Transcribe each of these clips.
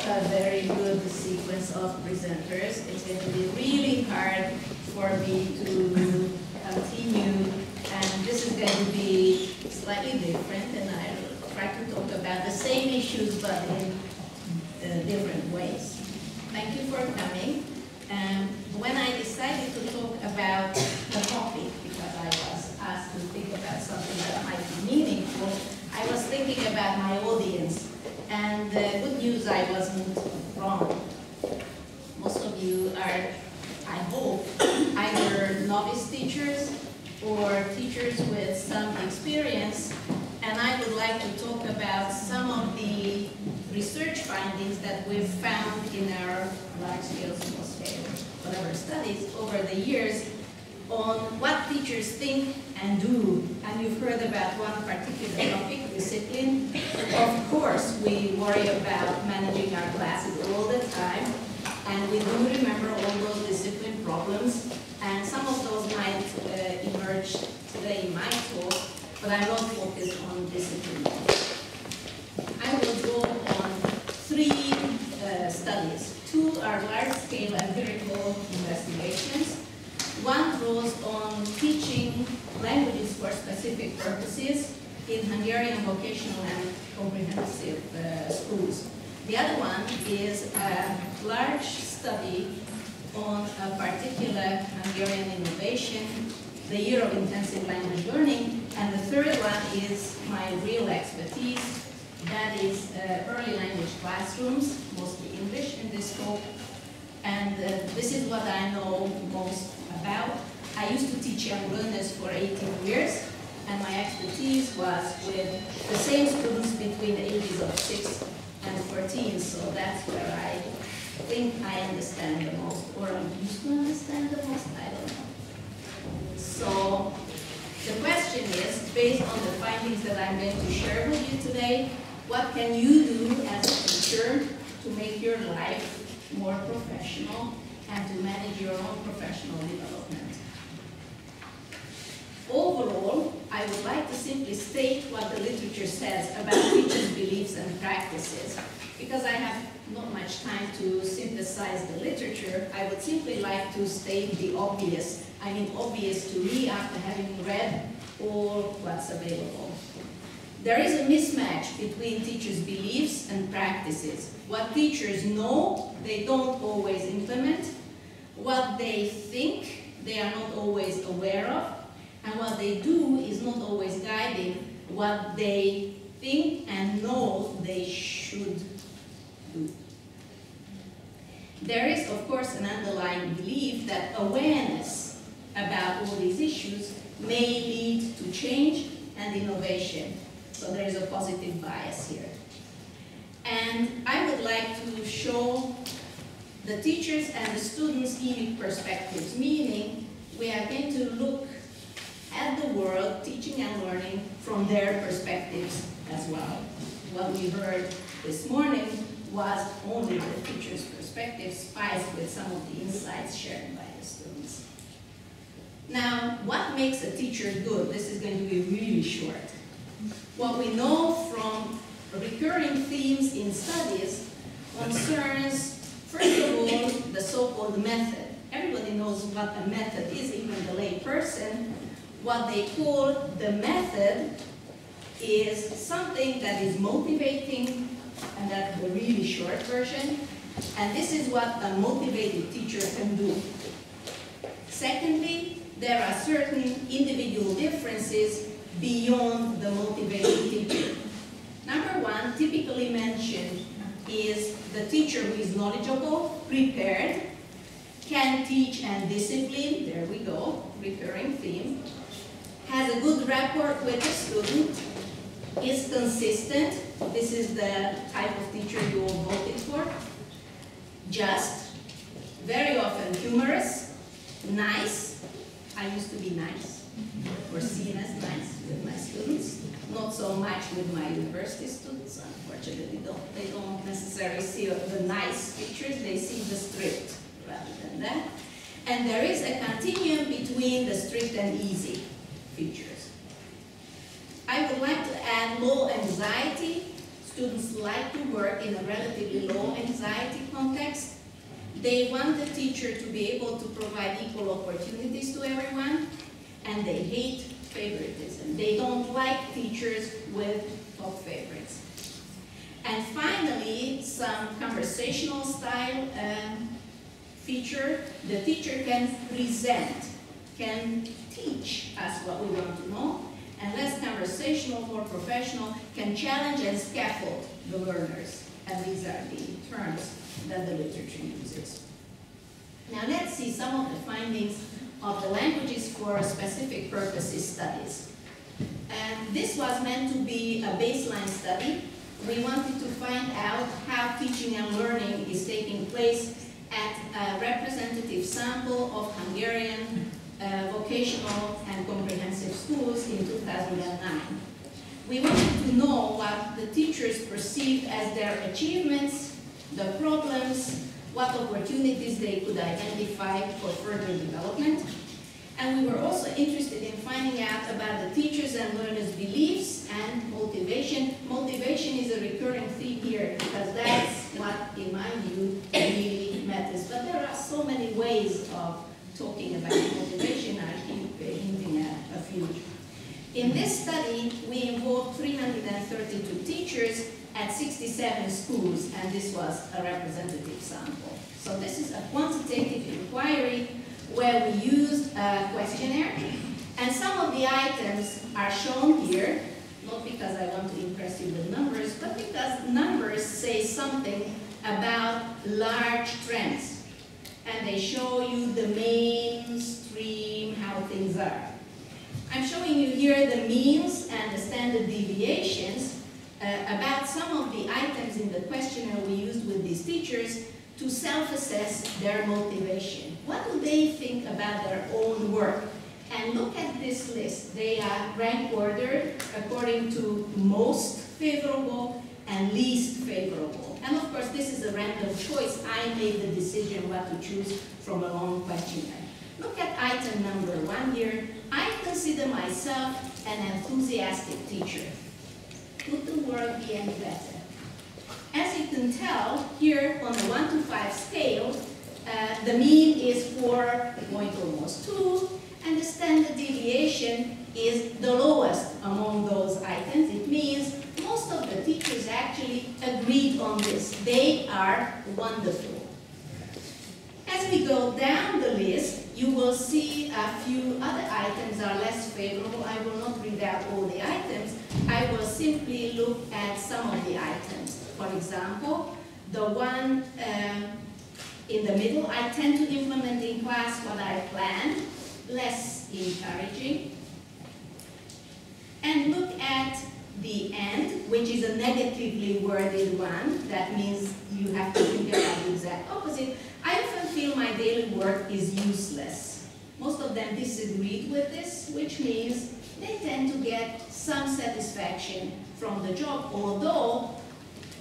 a very good sequence of presenters. It's going to be really hard for me to continue, and this is going to be slightly different, and I'll try to talk about the same issues but in different ways. Thank you for coming. When I decided to talk about the topic, because I was asked to think about something that might be meaningful, I was thinking about my audience. And the good news, I wasn't wrong. Most of you are, I hope, either novice teachers or teachers with some experience. And I would like to talk about some of the research findings that we've found in our large-scale, small-scale, whatever studies over the years on what teachers think and do. And you've heard about one particular topic, discipline. Of course, we worry about managing our classes all the time, and we do remember all those discipline problems, and some of those might emerge today in my talk, but I won't focus on discipline. I will go on 3 studies. 2 are large-scale empirical investigations. One draws on teaching languages for specific purposes in Hungarian vocational and comprehensive schools. The other one is a large study on a particular Hungarian innovation, the Year of Intensive Language Learning, and the third one is my real expertise, that is early language classrooms, mostly English in this scope, and this is what I know most about. I used to teach young learners for 18 years, and my expertise was with the same students between the ages of 6 and 14, so that's where I think I understand the most, or I'm used to understand the most, I don't know. So the question is, based on the findings that I'm going to share with you today, what can you do as a teacher to make your life more professional and to manage your own professional development? Overall, I would like to simply state what the literature says about teachers' beliefs and practices. Because I have not much time to synthesize the literature, I would simply like to state the obvious. I mean, obvious to me after having read all what's available. There is a mismatch between teachers' beliefs and practices. What teachers know, they don't always implement. What they think, they are not always aware of. And what they do is not always guiding what they think and know they should do. There is, of course, an underlying belief that awareness about all these issues may lead to change and innovation. So there is a positive bias here. And I would like to show the teachers and the students' unique perspectives, meaning we are going to look at the world, teaching and learning from their perspectives as well. What we heard this morning was only the teacher's perspective, spiced with some of the insights shared by the students. Now, what makes a teacher good? This is going to be really short. What we know from recurring themes in studies concerns, first of all, the so-called method. Everybody knows what a method is, even the lay person. What they call the method is something that is motivating, and that's the really short version. And this is what a motivated teacher can do. Secondly, there are certain individual differences beyond the motivated teacher. Number one, typically mentioned, is the teacher who is knowledgeable, prepared, can teach and discipline, there we go, recurring theme, has a good rapport with the student, is consistent, this is the type of teacher you all voted for, just, very often humorous, nice, I used to be nice, or seen as nice with my students, not so much with my university students, unfortunately, they don't necessarily see the nice pictures, they see the strict rather than that. And there is a continuum between the strict and easy features. I would like to add low anxiety, Students like to work in a relatively low anxiety context. They want the teacher to be able to provide equal opportunities to everyone, and they hate favoritism. They don't like teachers with top favorites. And finally, some conversational style feature. The teacher can present, can teach us what we want to know, and less conversational, more professional, can challenge and scaffold the learners. And these are the terms that the literature uses. Now let's see some of the findings of the languages for specific purposes studies. And this was meant to be a baseline study. We wanted to find out how teaching and learning is taking place at a representative sample of Hungarian vocational and comprehensive schools in 2009. We wanted to know what the teachers perceived as their achievements, the problems, what opportunities they could identify for further development. And we were also interested in finding out about the teachers' and learners' beliefs and motivation. Motivation is a recurring theme here because that's what, in my view, really matters. But there are so many ways of talking about motivation. I keep hinting at a few. In this study, we involved 332 teachers at 67 schools, and this was a representative sample. So this is a quantitative inquiry where we used a questionnaire, and some of the items are shown here, not because I want to impress you with numbers, but because numbers say something about large trends, and they show you the mainstream, how things are. I'm showing you here the means and the standard deviations about some of the items in the questionnaire we used with these teachers to self-assess their motivation. What do they think about their own work? And look at this list. They are rank ordered according to most favorable and least favorable. And of course, this is a random choice. I made the decision what to choose from a long questionnaire. Look at item number 1 here. I consider myself an enthusiastic teacher. Could the world be any better? As you can tell, here on the 1 to 5 scale, the mean is 4.2, and the standard deviation is the lowest among those items. It means most of the teachers actually agreed on this. They are wonderful. As we go down the list, you will see a few other items are less favorable. I will not read out all the items. I will simply look at some of the items. For example, the one in the middle, I tend to implement in class what I planned, less encouraging. And look at the end, which is a negatively worded one. That means you have to think about the exact opposite. I often feel my daily work is useless. Most of them disagreed with this, which means they tend to get some satisfaction from the job, although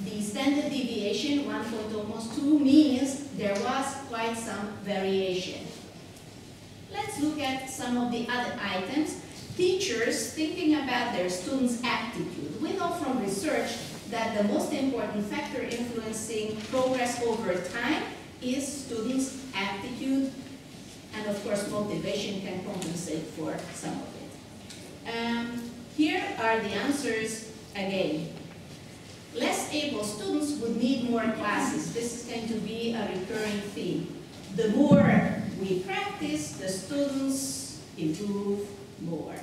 the standard deviation, 1.2, means there was quite some variation. Let's look at some of the other items. Teachers thinking about their students' aptitude. We know from research that the most important factor influencing progress over time is students' aptitude, and of course motivation can compensate for some of it. Here are the answers again. Less able students would need more classes. This is going to be a recurring theme. The more we practice, the students improve more.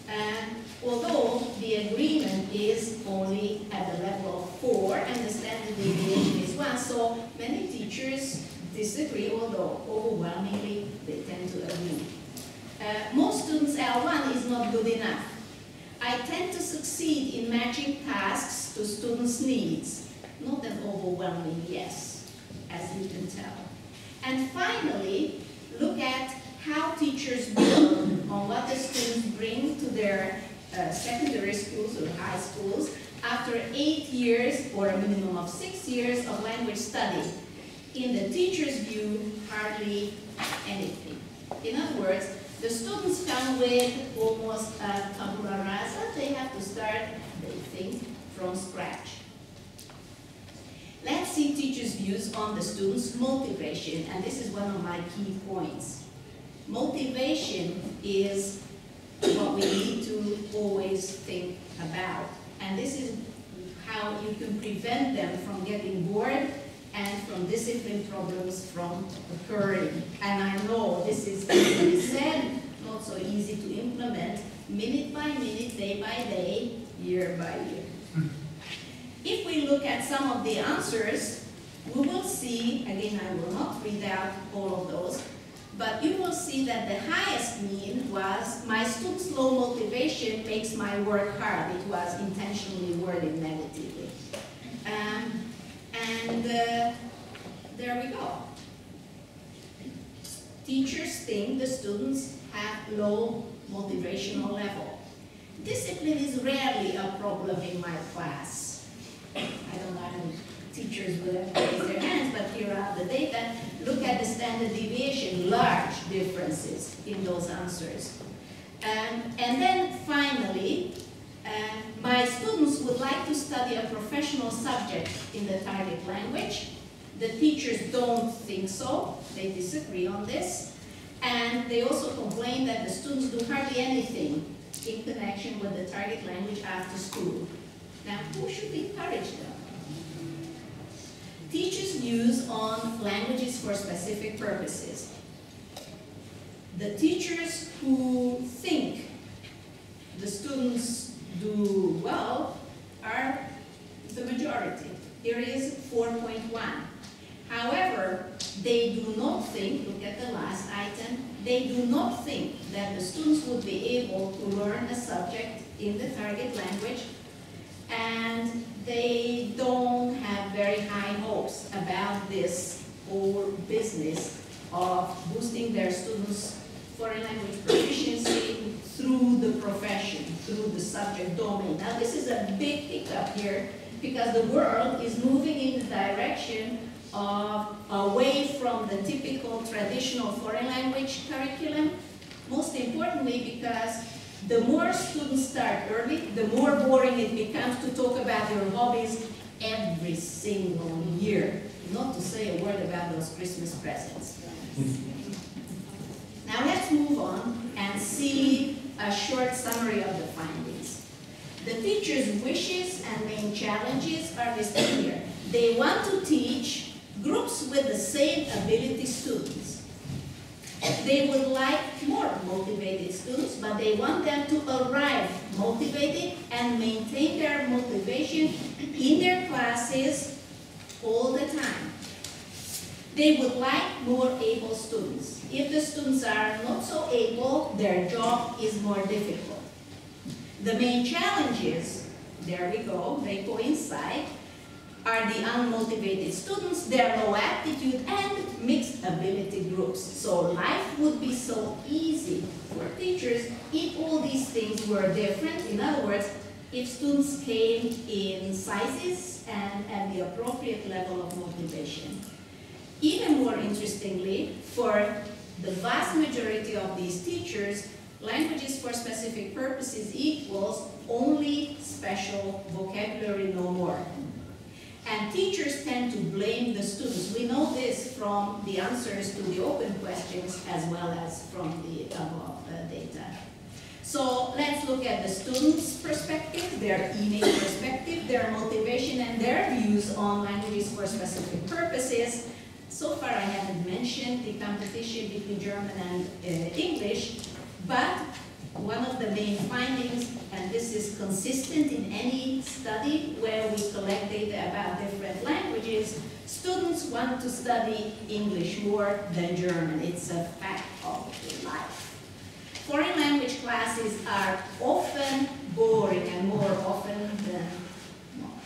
And although the agreement is only at the level of 4 and the standard deviation is 1, so many teachers disagree, although overwhelmingly they tend to agree. Most students L1 is not good enough. I tend to succeed in matching tasks to students' needs. Not an overwhelming yes, as you can tell. And finally, look at how teachers build on what the students bring to their secondary schools or high schools after 8 years or a minimum of 6 years of language study. In the teacher's view, hardly anything. In other words, the students come with almost a tabula rasa. They have to start, they think, from scratch. see teachers' views on the students' motivation, and this is one of my key points. Motivation is what we need to always think about, and this is how you can prevent them from getting bored and from discipline problems from occurring. And I know this is easily said, not so easy to implement, minute by minute, day by day, year by year. If we look at some of the answers, we will see, again, I will not read out all of those, but you will see that the highest mean was, my students' low motivation makes my work hard. It was intentionally worded negatively. There we go. Teachers think the students have low motivational level. Discipline is rarely a problem in my class. I don't know how teachers will raise their hands, but here are the data. Look at the standard deviation, large differences in those answers. And then finally, my students would like to study a professional subject in the target language. The teachers don't think so. They disagree on this. And they also complain that the students do hardly anything in connection with the target language after school. Now, who should encourage them? Teachers' views on languages for specific purposes. The teachers who think the students do well are the majority. Here is 4.1. However, they do not think, look at the last item, they do not think that the students would be able to learn a subject in the target language, and they don't have very high hopes about this whole business of boosting their students' foreign language proficiency through the profession, through the subject domain. Now this is a big hiccup here because the world is moving in the direction of away from the typical traditional foreign language curriculum. Most importantly because the more students start early, the more boring it becomes to talk about their hobbies every single year. Not to say a word about those Christmas presents. Now let's move on and see a short summary of the findings. The teacher's wishes and main challenges are listed here. They want to teach groups with the same ability students. They would like more motivated students, but they want them to arrive motivated and maintain their motivation in their classes all the time. They would like more able students. If the students are not so able, their job is more difficult. The main challenges, there we go, they coincide, are the unmotivated students, their low aptitude, and mixed ability groups. So life would be so easy for teachers if all these things were different. In other words, if students came in sizes and at the appropriate level of motivation. Even more interestingly, for the vast majority of these teachers, languages for specific purposes equals only special vocabulary, no more. And teachers tend to blame the students. We know this from the answers to the open questions as well as from the above data. So let's look at the students' perspective, their email perspective, their motivation, and their views on languages for specific purposes. So far I haven't mentioned the competition between German and English, but one of the main findings, and this is consistent in any study where we collect data about different languages, students want to study English more than German. It's a fact of life. Foreign language classes are often boring and more often than not.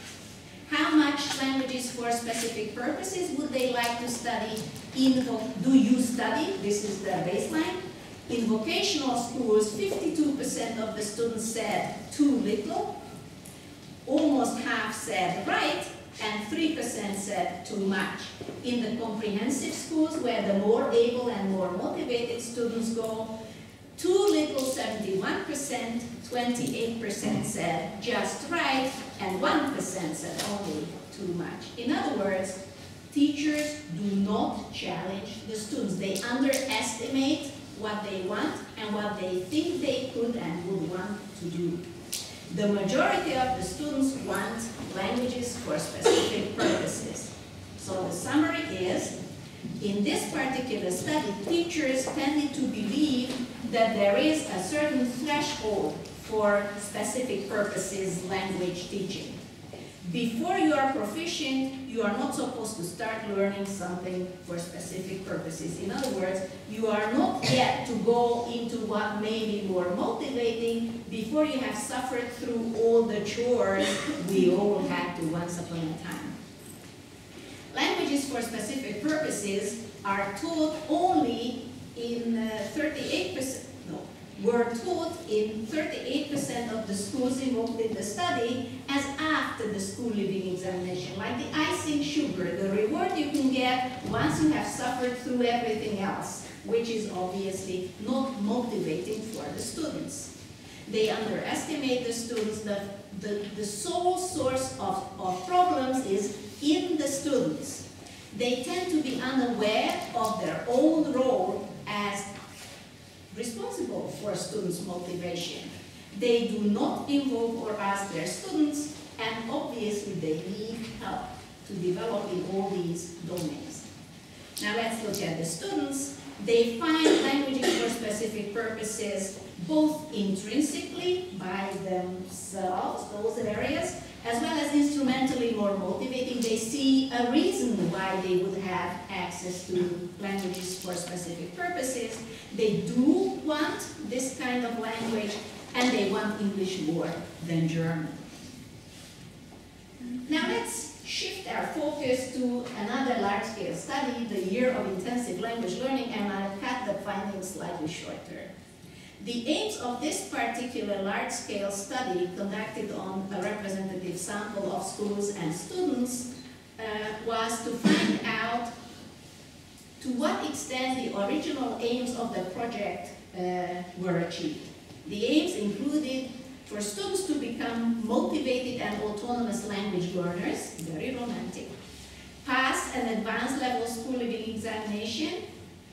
How much languages for specific purposes would they like to study? Do you study? This is the baseline. In vocational schools, 52% of the students said too little, almost half said right, and 3% said too much. In the comprehensive schools, where the more able and more motivated students go, too little, 71%, 28% said just right, and 1% said only too much. In other words, teachers do not challenge the students. They underestimate what they want and what they think they could and would want to do. The majority of the students want languages for specific purposes. So the summary is, in this particular study, teachers tended to believe that there is a certain threshold for specific purposes language teaching. Before you are proficient, you are not supposed to start learning something for specific purposes. In other words, you are not yet to go into what may be more motivating before you have suffered through all the chores we all had to once upon a time. Languages for specific purposes are taught only in 38% of the schools involved in the study as after the school living examination, like the icing sugar, the reward you can get once you have suffered through everything else, which is obviously not motivating for the students. They underestimate the students. The sole source of problems is in the students. They tend to be unaware of their own role as responsible for students' motivation. They do not involve or ask their students, and obviously they need help to develop in all these domains. Now let's look at the students. They find languages for specific purposes both intrinsically by themselves, those areas, as well as instrumentally more motivating. They see a reason why they would have access to languages for specific purposes. They do want this kind of language, and they want English more than German. Now let's shift our focus to another large-scale study, the Year of Intensive Language Learning, and I'll cut the findings slightly shorter. The aims of this particular large-scale study, conducted on a representative sample of schools and students, was to find out to what extent the original aims of the project were achieved. The aims included for students to become motivated and autonomous language learners, very romantic, pass an advanced level school living examination,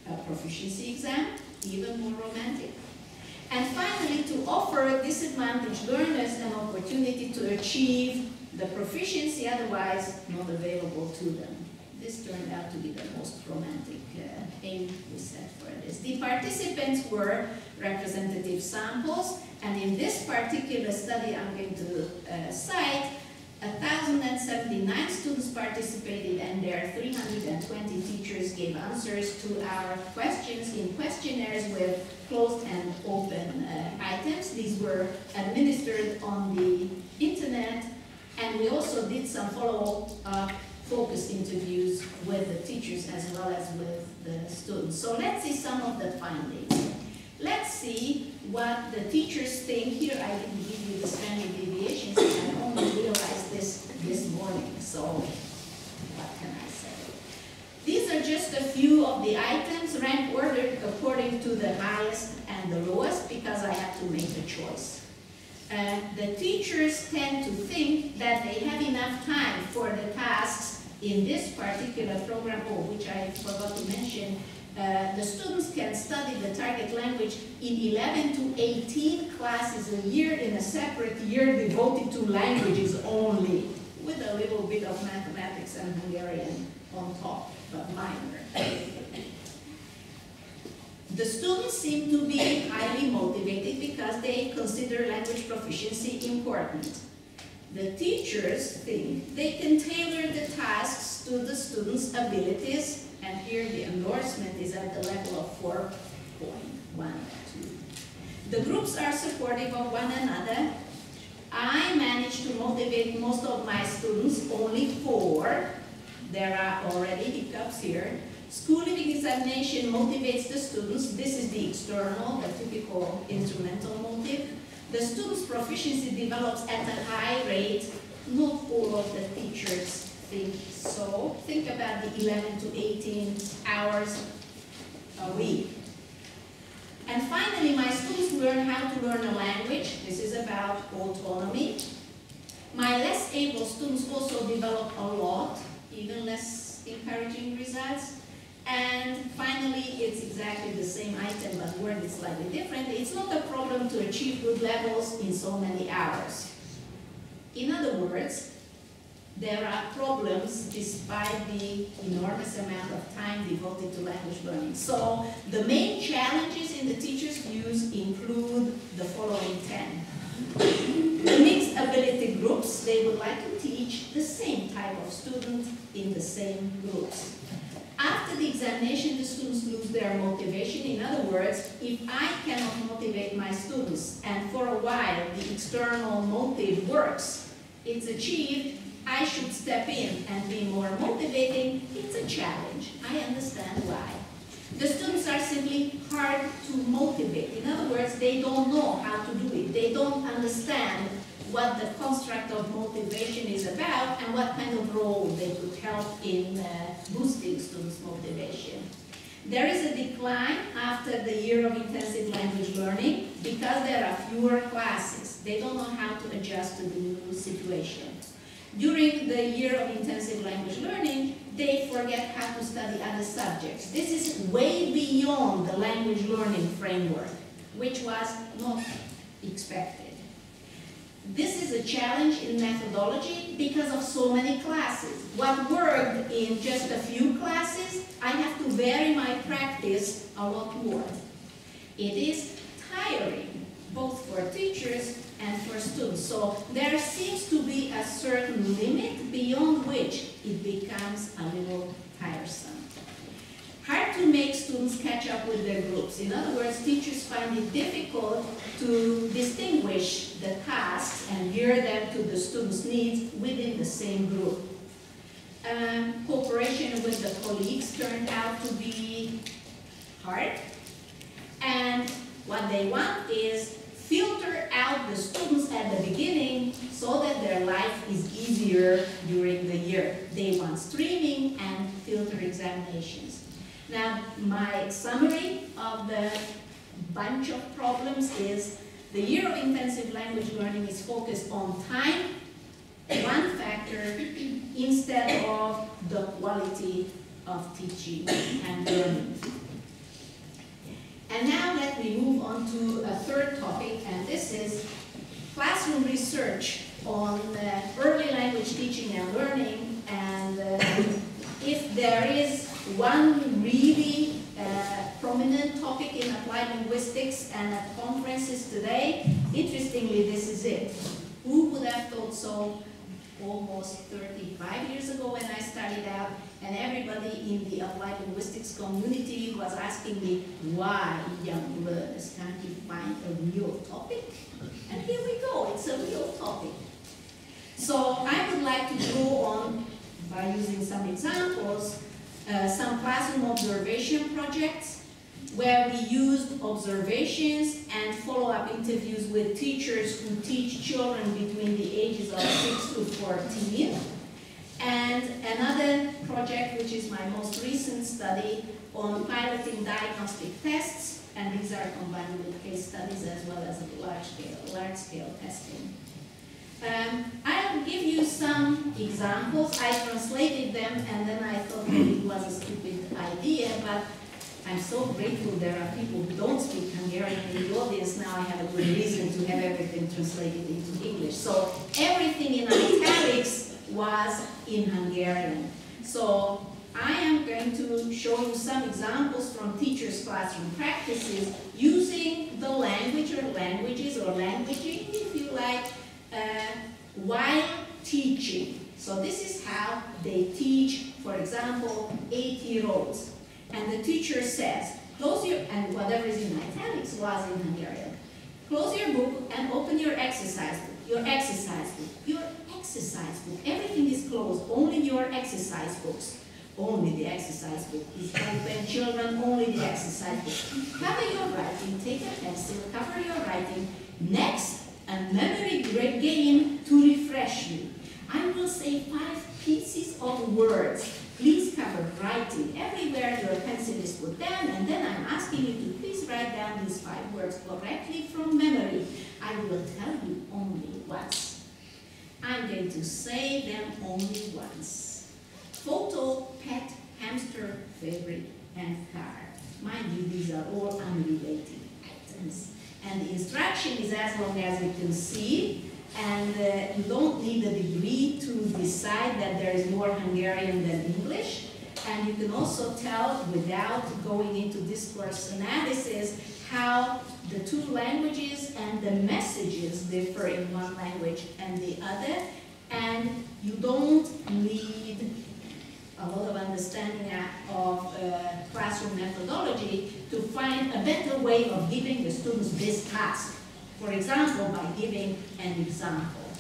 a proficiency exam, even more romantic, and finally to offer disadvantaged learners an opportunity to achieve the proficiency otherwise not available to them. This turned out to be the most romantic aim we set for this. The participants were representative samples, and in this particular study I'm going to cite 1,079 students participated, and their 320 teachers gave answers to our questions in questionnaires with closed and open items. These were administered on the internet, and we also did some follow-up focus interviews with the teachers as well as with the students. So let's see some of the findings. Let's see what the teachers think. Here I didn't give you the standard deviations, and I only realized this morning, so what can I say? These are just a few of the items ranked ordered according to the highest and the lowest because I had to make a choice. The teachers tend to think that they have enough time for the tasks in this particular program, which I forgot to mention. The students can study the target language in 11 to 18 classes a year in a separate year devoted to languages only, with a little bit of mathematics and Hungarian on top, but minor. The students seem to be highly motivated because they consider language proficiency important. The teachers think they can tailor the tasks to the students' abilities, and here the endorsement is at the level of 4.12. The groups are supportive of one another. I managed to motivate most of my students, only 4. There are already hiccups here. School living examination motivates the students. This is the external, the typical instrumental motive. The students' proficiency develops at a high rate. Not all of the teachers think so. Think about the 11 to 18 hours a week. And finally, my students learn how to learn a language. This is about autonomy. My less able students also develop a lot, even less encouraging results. And finally, it's exactly the same item, but worded slightly differently. It's not a problem to achieve good levels in so many hours. In other words, there are problems despite the enormous amount of time devoted to language learning. So the main challenges in the teacher's views include the following 10. The mixed ability groups, they would like to teach the same type of student in the same groups. After the examination, the students lose their motivation. In other words, if I cannot motivate my students, and for a while the external motive works, it's achieved, I should step in and be more motivating. It's a challenge. I understand why. The students are simply hard to motivate. In other words, they don't know how to do it. They don't understand what the construct of motivation is about and what kind of role they could help in boosting students' motivation. There is a decline after the year of intensive language learning because there are fewer classes. They don't know how to adjust to the new situation. During the year of intensive language learning, they forget how to study other subjects. This is way beyond the language learning framework, which was not expected. This is a challenge in methodology because of so many classes. What worked in just a few classes, I have to vary my practice a lot more. It is tiring, both for teachers and for students. So there seems to be a certain limit beyond which it becomes a little tiresome. Hard to make students catch up with their groups. In other words, teachers find it difficult to distinguish the tasks and gear them to the students' needs within the same group. Cooperation with the colleagues turned out to be hard. And what they want is filter out the students at the beginning so that their life is easier during the year. They want streaming and filter examinations. Now, my summary of the bunch of problems is the year of intensive language learning is focused on time, one factor, instead of the quality of teaching and learning. And now let me move on to a third topic, and this is classroom research on early language teaching and learning. And if there is one really prominent topic in applied linguistics and at conferences today, interestingly, this is it. Who would have thought so almost 35 years ago when I started out, and everybody in the applied linguistics community was asking me, why, young learners, can't you find a real topic? And here we go, it's a real topic. So I would like to go on by using some examples, some classroom observation projects where we used observations and follow-up interviews with teachers who teach children between the ages of 6 to 14. And another project, which is my most recent study, on piloting diagnostic tests, and these are combined with case studies as well as large-scale testing. I'll give you some examples. I translated them and then I thought maybe it was a stupid idea, but I'm so grateful there are people who don't speak Hungarian in the audience. Now I have a good reason to have everything translated into English. So everything in italics was in Hungarian. So I am going to show you some examples from teachers' classroom practices using the language or languages or languaging, if you like, while teaching. So this is how they teach, for example, 8-year-olds. And the teacher says, close your, and whatever is in italics was in Hungarian. Close your book and open your exercise book. Your exercise book. Your exercise book. Everything is closed, only your exercise books. Only the exercise book is open, children, only the exercise book. Cover your writing, take a pencil, cover your writing. Next, a memory game to refresh you. I will say 5 pieces of words. Please cover writing everywhere your pencil is put down, and then I'm asking you to please write down these 5 words correctly from memory. I will tell you only once. I'm going to say them only once. Photo, pet, hamster, favorite, and car. Mind you, these are all unrelated items. And the instruction is as long as you can see, and you don't need a degree to decide that there is more Hungarian than English. And you can also tell, without going into discourse analysis, how the two languages and the messages differ in one language and the other. And you don't need a lot of understanding of classroom methodology to find a better way of giving the students this task. For example, by giving an example.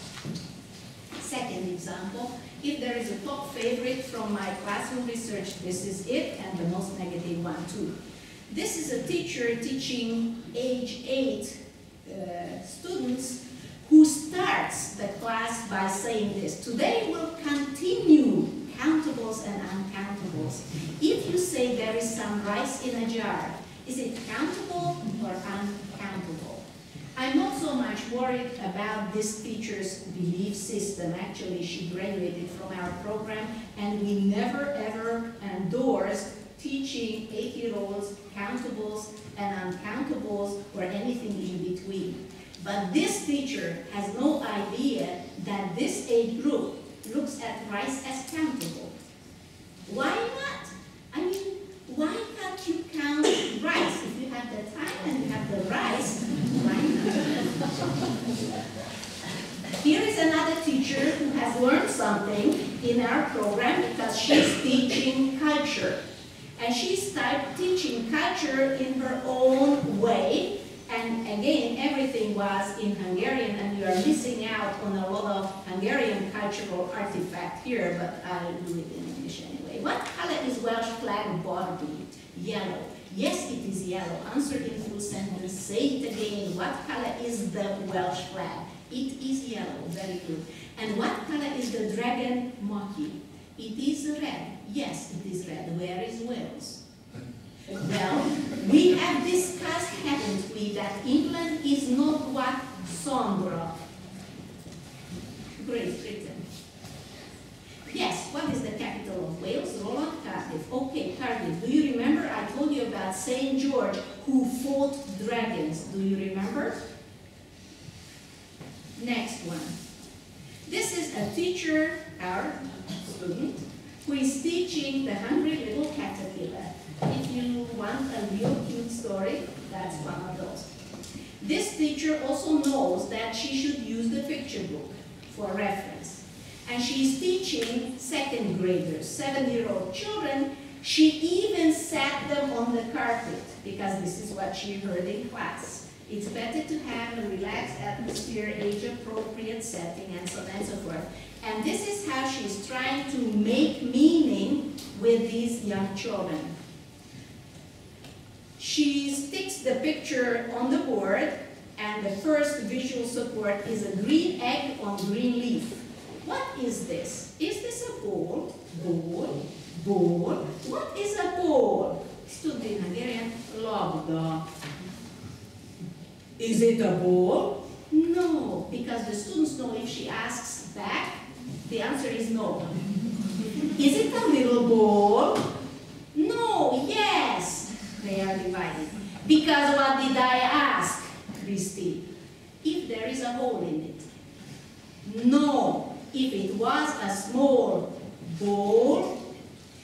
Second example, if there is a top favorite from my classroom research, this is it, and the most negative one too. This is a teacher teaching age 8 students who starts the class by saying this. Today we'll continue countables and uncountables. If you say there is some rice in a jar, is it countable or uncountable? I'm not so much worried about this teacher's belief system. Actually, she graduated from our program, and we never ever endorsed teaching 8-year-olds countables and uncountables or anything in between. But this teacher has no idea that this age group looks at rice as countable. Why not? I mean, why can't you count rice? If you have the time and you have the rice, why not? Here is another teacher who has learned something in our program because she's teaching culture. And she started teaching culture in her own way. And again, everything was in Hungarian, and you are missing out on a lot of Hungarian cultural artifact here, but I'll do it in English anyway. What color is Welsh flag Barbie? Yellow. Yes, it is yellow. Answer in full sentence. Say it again. What color is the Welsh flag? It is yellow. Very good. And what color is the dragon monkey? It is red. Yes, it is red. Where is Wales? Well, we have discussed, haven't we, that England is not what? Sombra. Great Britain. Yes, what is the capital of Wales? Roland, Cardiff. Okay, Cardiff. Do you remember I told you about St. George who fought dragons? Do you remember? Next one. This is a teacher, our student, who is teaching the hungry little caterpillar. If you want a real cute story, that's one of those. This teacher also knows that she should use the picture book for reference. And she's teaching second graders, 7-year-old children. She even sat them on the carpet because this is what she heard in class. It's better to have a relaxed atmosphere, age-appropriate setting, and so on and so forth. And this is how she's trying to make meaning with these young children. She sticks the picture on the board, and the first visual support is a green egg on green leaf. What is this? Is this a ball? Ball? Ball? What is a ball? Stood in Hungarian, labda. Is it a ball? No, because the students know if she asks back, the answer is no. Is it a little ball? No, yes. They are divided. Because what did I ask, Christy? If there is a hole in it. No. If it was a small bowl,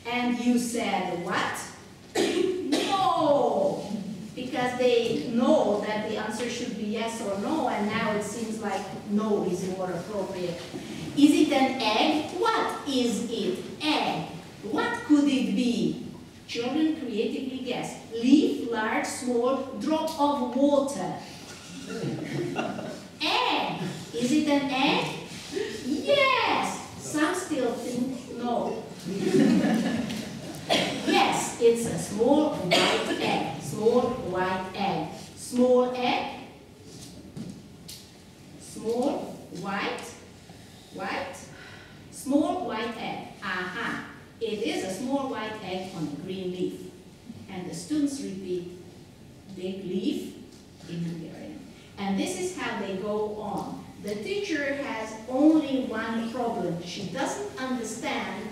and you said what? No. Because they know that the answer should be yes or no, and now it seems like no is more appropriate. Is it an egg? What is it? Egg. What could it be? Children creatively guess. Leaf, large, small, drop of water. Egg. Is it an egg? Yes. Some still think no. Yes, it's a small white egg. Small white egg. Small egg. Small white. White. Small white egg. Aha. It is a small white egg on a green leaf. And the students repeat, big leaf in Hungarian. And this is how they go on. The teacher has only one problem. She doesn't understand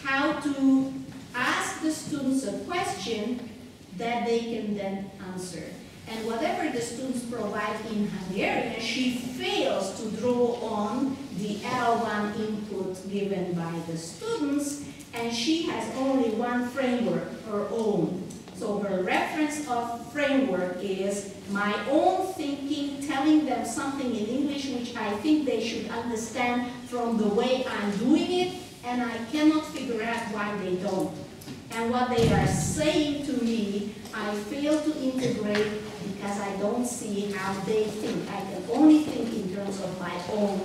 how to ask the students a question that they can then answer. And whatever the students provide in Hungarian, she fails to draw on the L1 input given by the students, and she has only one framework, her own. So her reference of framework is my own thinking, telling them something in English which I think they should understand from the way I'm doing it, and I cannot figure out why they don't. And what they are saying to me, I fail to integrate because I don't see how they think. I can only think in terms of my own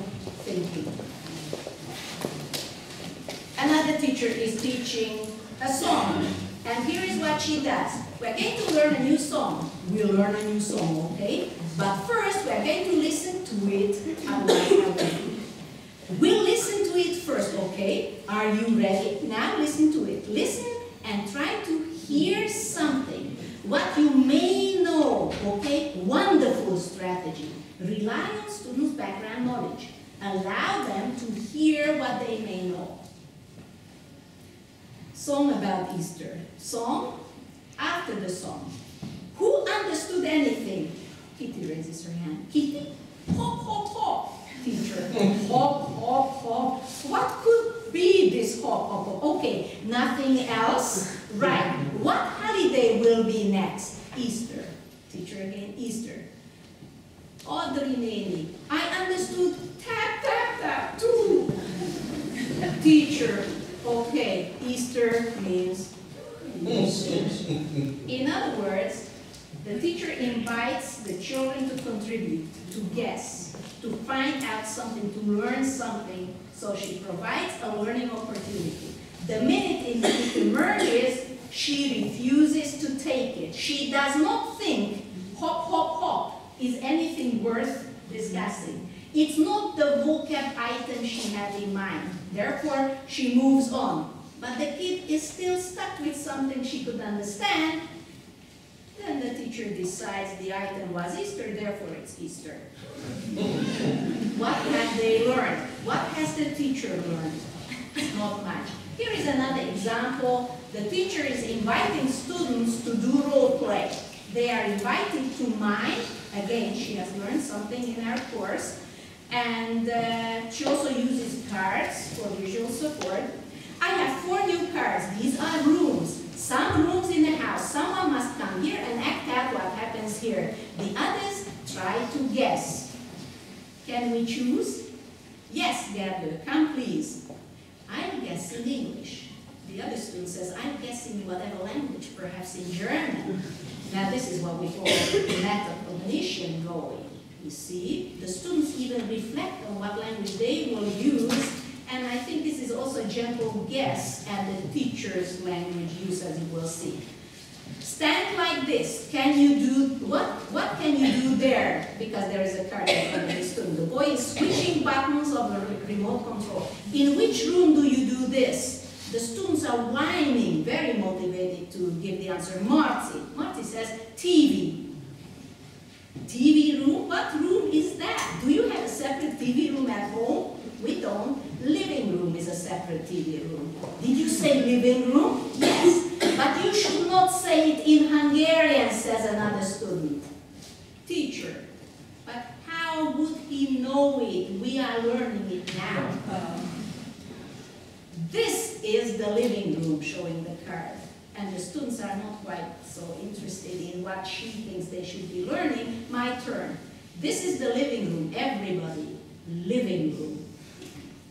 thinking. Another teacher is teaching a song. And here is what she does. We're going to learn a new song. We'll learn a new song, okay? But first, we're going to listen to it. We'll listen to it first, okay? Are you ready? Now listen to it. Listen and try to hear something. What you may know, okay? Wonderful strategy. Rely on students' background knowledge. Allow them to hear what they may know. Song about Easter. Song after the song. Who understood anything? Kitty raises her hand. Kitty? Hop, hop, hop. Teacher. Hop, hop, hop. What could be this hop, hop, hop? Okay, nothing else? Right. What holiday will be next? Easter. Teacher again, Easter. Audrey Nene. I understood tap, tap, tap, too. Teacher. Okay, Easter means Easter. In other words, the teacher invites the children to contribute, to guess, to find out something, to learn something, so she provides a learning opportunity. The minute it emerges, she refuses to take it. She does not think hop, hop, hop is anything worth discussing. It's not the vocab item she had in mind. Therefore, she moves on. But the kid is still stuck with something she could understand. Then the teacher decides the item was Easter, therefore it's Easter. What have they learned? What has the teacher learned? Not much. Here is another example. The teacher is inviting students to do role play. They are invited to mime. Again, she has learned something in our course. And she also uses cards for visual support. I have 4 new cards. These are rooms. Some rooms in the house. Someone must come here and act out what happens here. The others try to guess. Can we choose? Yes, Gerda, come please. I'm guessing English. The other student says, I'm guessing whatever language, perhaps in German. Now this is what we call metacognition going. You see, the students even reflect on what language they will use, and I think this is also a gentle guess at the teacher's language use, as you will see. Stand like this. Can you do, what can you do there? Because there is a card in front of the student. The boy is switching buttons of the remote control. In which room do you do this? The students are whining, very motivated to give the answer. Marty says, TV. TV room? What room is that? Do you have a separate TV room at home? We don't. Living room is a separate TV room. Did you say living room? Yes. But you should not say it in Hungarian, says another student. Teacher. But how would he know it? We are learning it now. This is the living room, showing the card. And the students are not quite so interested in what she thinks they should be learning. My turn. This is the living room. Everybody, living room.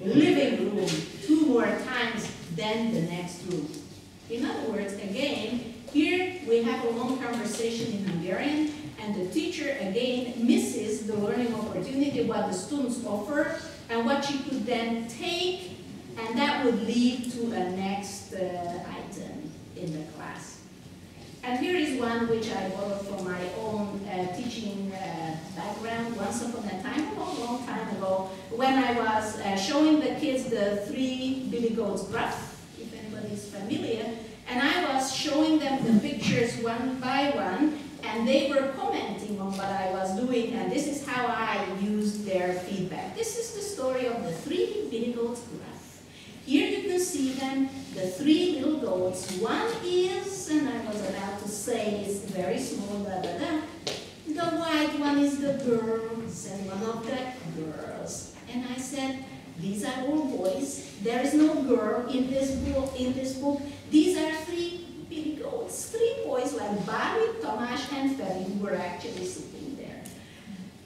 Living room. 2 more times than the next room. In other words, again, here we have a long conversation in Hungarian, and the teacher again misses the learning opportunity, what the students offer, and what she could then take, and that would lead to a next item in the class. And here is one which I borrowed from my own teaching background once upon a time, a long time ago, when I was showing the kids the 3 billy goats graph, if anybody is familiar, and I was showing them the pictures one by one, and they were commenting on what I was doing, and this is how I used their feedback. little goats. One is, and I was about to say, is very small, blah, blah, blah. The white one is the girl, said one of the girls. And I said, these are all boys. There is no girl in this book. These are three big goats, three boys like Barry, Tamás, and Feli, who were actually sitting there.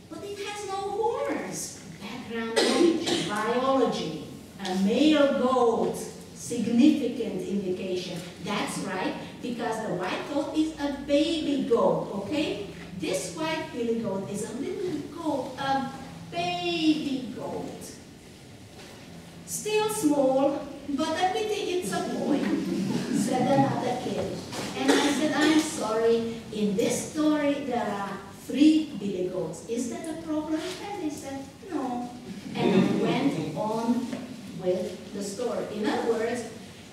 But it has no horns. Background knowledge, biology, a male goat, significant indication. That's right, because the white goat is a baby goat, okay? This white billy goat is a little goat, a baby goat. Still small, but a pity it's a boy, said another kid. And I said, I'm sorry, in this story there are 3 billy goats. Is that a problem? And they said, no. And I went on with the story. In other words,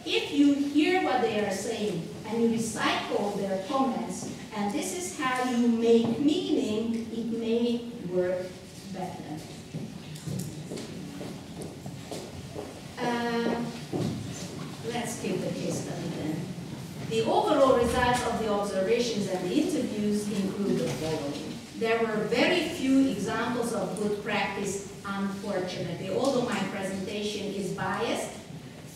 if you hear what they are saying and you recycle their comments, and this is how you make meaning, it may work better. Let's give the case study then. The overall results of the observations and the interviews include the following. There were very few examples of good practice, unfortunately, although my presentation is biased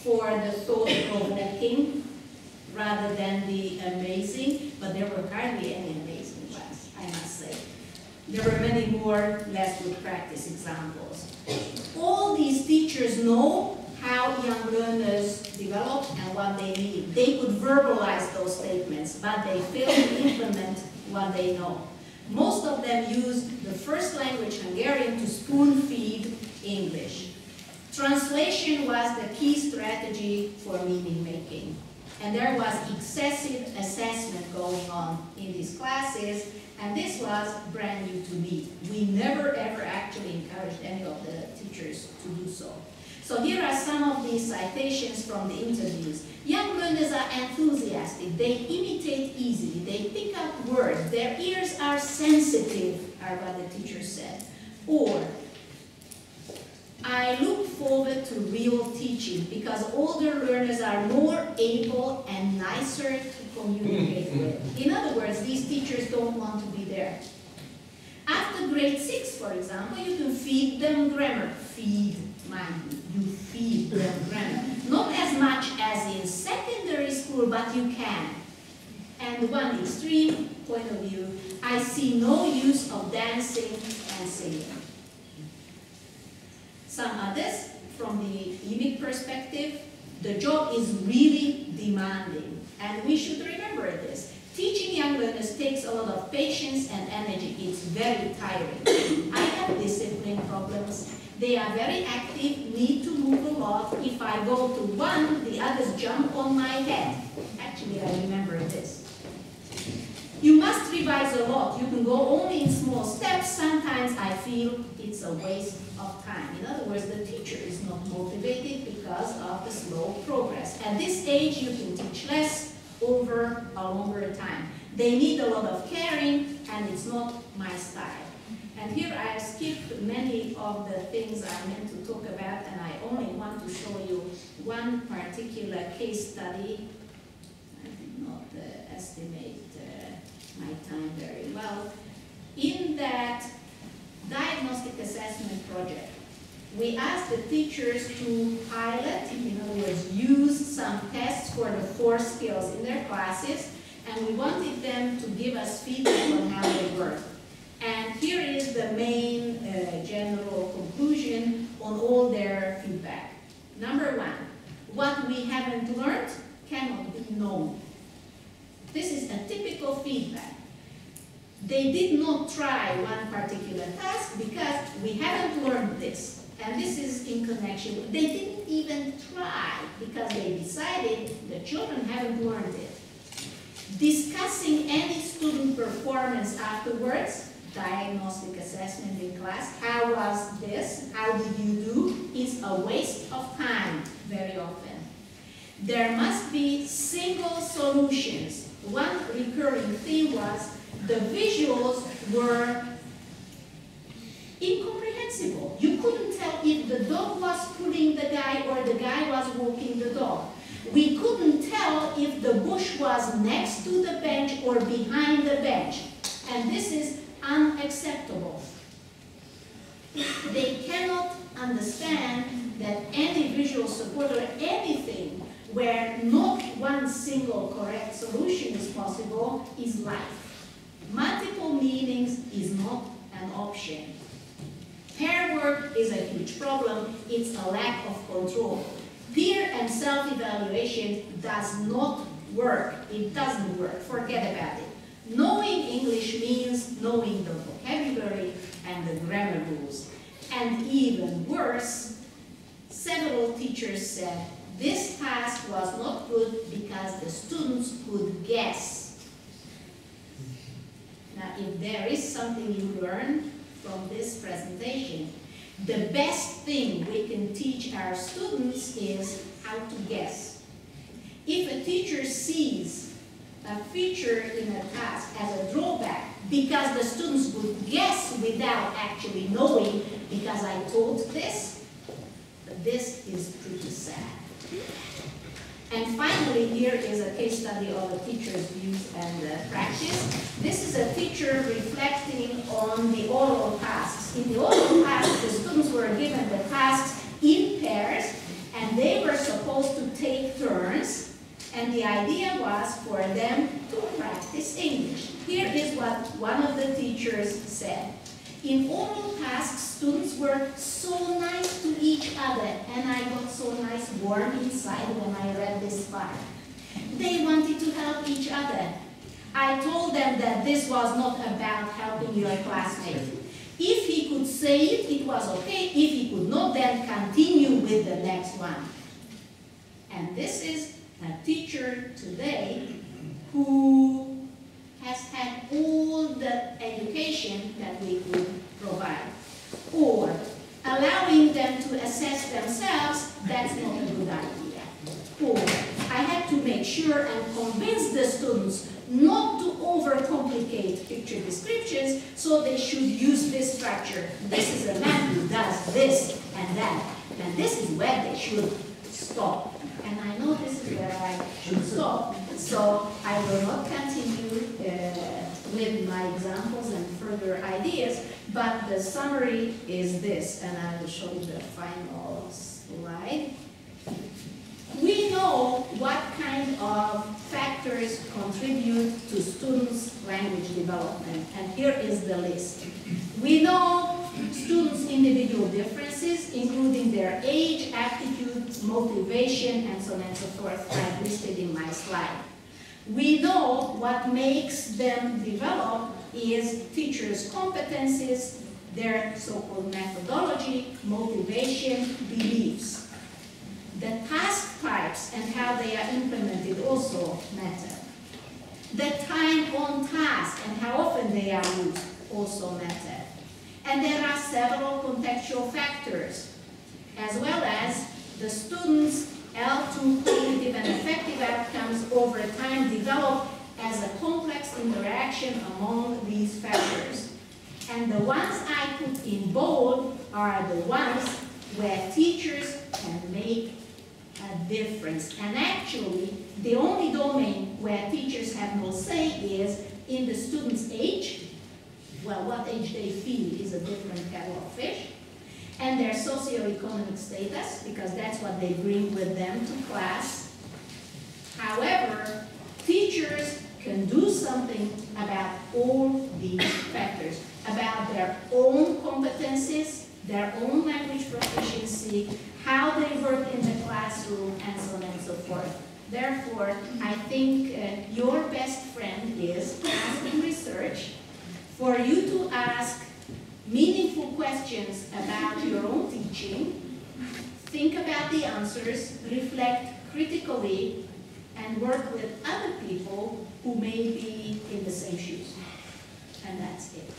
for the thought-provoking rather than the amazing, but there were hardly any amazing ones, I must say. There were many more less good practice examples. All these teachers know how young learners develop and what they need. They could verbalize those statements, but they fail to implement what they know. Most of them used the first language, Hungarian, to spoon-feed English. Translation was the key strategy for meaning-making. And there was excessive assessment going on in these classes, and this was brand new to me. We never ever actually encouraged any of the teachers to do so. So here are some of these citations from the interviews. Young learners are enthusiastic, they imitate easily, they pick up words, their ears are sensitive, are what the teacher said. Or, I look forward to real teaching because older learners are more able and nicer to communicate with. In other words, these teachers don't want to be there. After grade 6, for example, you can feed them grammar. Feed, mind you, you feed them grammar. Not as much as in secondary school, but you can. And one extreme point of view, I see no use of dancing and singing. Some others, from the Leaming perspective, the job is really demanding. And we should remember this. Teaching young learners takes a lot of patience and energy. It's very tiring. I have discipline problems. They are very active, need to move a lot. If I go to one, the others jump on my head. Actually, I remember this. You must revise a lot. You can go only in small steps. Sometimes I feel it's a waste of time. In other words, the teacher is not motivated because of the slow progress. At this age, you can teach less over a longer time. They need a lot of caring, and it's not my style. And here I have skipped many of the things I meant to talk about, and I only want to show you one particular case study. I did not estimate my time very well. In that diagnostic assessment project, we asked the teachers to pilot, in other words, use some tests for the 4 skills in their classes, and we wanted them to give us feedback on how they work. And here is the main general conclusion on all their feedback. Number 1, what we haven't learned cannot be known. This is a typical feedback. They did not try one particular task because we haven't learned this. And this is in connection. They didn't even try because they decided the children haven't learned it. Discussing any student performance afterwards, diagnostic assessment in class, how was this, how did you do, is a waste of time very often. There must be single solutions. One recurring theme was the visuals were incomprehensible. You couldn't tell if the dog was pulling the guy or the guy was walking the dog. We couldn't tell if the bush was next to the bench or behind the bench. And this is unacceptable. They cannot understand that any visual support or anything where not one single correct solution is possible is life. Multiple meanings is not an option. Pair work is a huge problem. It's a lack of control. Peer and self-evaluation does not work. It doesn't work. Forget about it. Knowing English means knowing the vocabulary and the grammar rules. And even worse, several teachers said this task was not good because the students could guess. Now, if there is something you learn from this presentation, the best thing we can teach our students is how to guess. If a teacher sees a feature in a task as a drawback because the students would guess without actually knowing, because I taught this is pretty sad. And finally, here is a case study of a teacher's views and practice. This is a teacher reflecting on the oral tasks. In the oral tasks, the students were given the tasks in pairs, and they were supposed to take turns. And the idea was for them to practice English. Here is what one of the teachers said. In oral tasks, students were so nice to each other, and I got so nice warm inside when I read this part. They wanted to help each other. I told them that this was not about helping your classmate. If he could say it, it was okay. If he could not, then continue with the next one. And this is a teacher today who has had all the education that we could provide. Or allowing them to assess themselves, that's not a good idea. Or I had to make sure and convince the students not to overcomplicate picture descriptions, so they should use this structure. This is a man who does this and that, and this is where they should stop. And I know this is where I should stop, so I will not continue with my examples and further ideas, but the summary is this, and I will show you the final slide. We know what kind of factors contribute to students' language development, and here is the list. We know students' individual differences, including their age, aptitude, motivation, and so on and so forth, I've listed in my slide. We know what makes them develop is teachers' competencies, their so-called methodology, motivation, beliefs. The task types and how they are implemented also matter. The time on task and how often they are used also matter. And there are several contextual factors, as well as the students' L2 cognitive and affective outcomes over time develop as a complex interaction among these factors. And the ones I put in bold are the ones where teachers can make a difference. And actually, the only domain where teachers have no say is in the student's age. Well, what age they feel is a different kettle of fish. And their socioeconomic status, because that's what they bring with them to class. However, teachers can do something about all these factors, about their own competencies, their own language proficiency, how they work in the classroom, and so on and so forth. Therefore, I think your best friend is asking research for you to ask meaningful questions about your own teaching, think about the answers, reflect critically, and work with other people who may be in the same shoes. And that's it.